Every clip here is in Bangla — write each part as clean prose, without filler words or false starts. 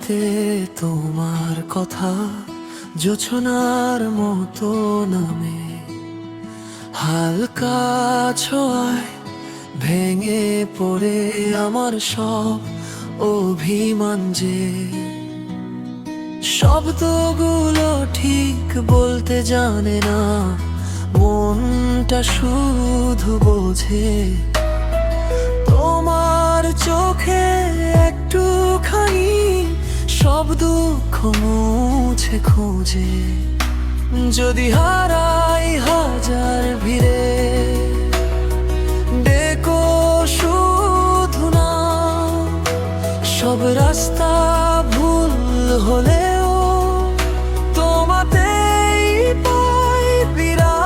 রাতে তোমার কথা জোছনার মতো নামে, হালকা ছোঁয়ায় ভেঙে পড়ে আমার সব অভিমান যে। শব্দগুলো ঠিক বলতে জানে না, মনটা শুধু বোঝে তোমার চোখে একটুখানি সব দুঃখ মুছে খোঁজে। যদি হারাই হাজার ভিড়ে, ডেকো শুধু না। সব রাস্তা ভুল হলেও তোমাতেই পাই বিরাট।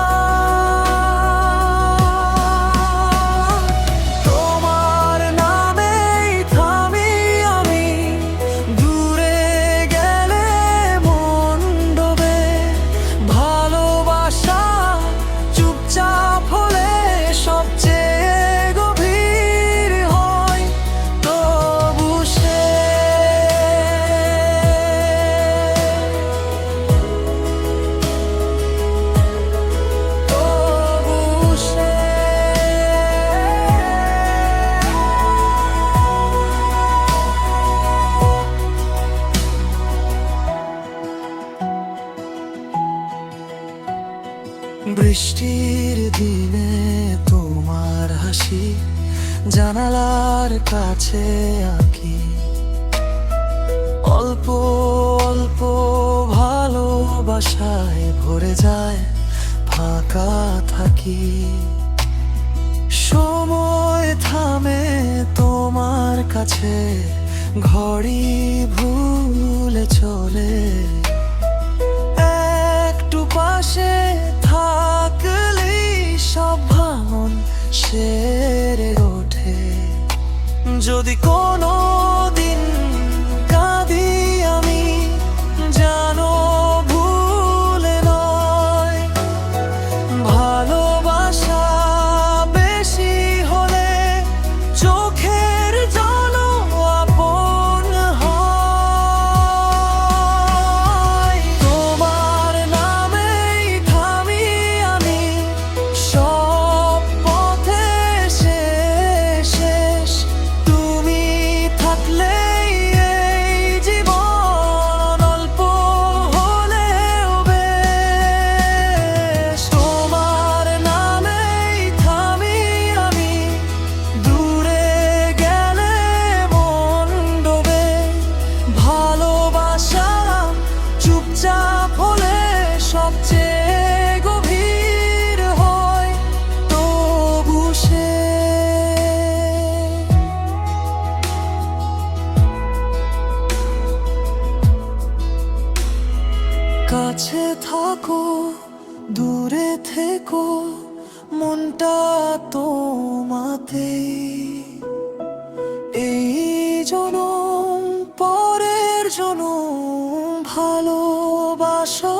তোমার নামেই থামি আমি, দূরে গেলে মন ডোবে। ভালোবাসা চুপচাপ হলে সবচেয়ে গভীর হয়, তবু সে বৃষ্টির দিনে তোমার হাসি জানালার কাছে আঁকি। অল্প অল্প ভালোবাসায় ভরে যায়, ফাঁকা থাকি। সময় থামে তোমার কাছে, ঘড়ি ভুলে চলে। একটু পাশে থাকলেই সব ভাঙন সেরে ওঠে। যদি কোনো দিন কাঁদি আমি, জানো ভুলে নয়। ভালোবাসা বেশি হলে চোখের জল আপন হয়। তোমার নামেই থামি আমি, সব পথে শেষ। তুমি থাকলেই এই জীবন অল্প হলেও বেশ। তোমার নামেই থামি আমি, দূরে গেলে মন ডোবে। ভালোবাসা চুপচাপ হলে সবচেয়ে গভীর হয়, তবু সে। কাছে থাকো দূরে থেকো, মনটা তোমাতেই। এই জনম পরের জনম ভালোবাসা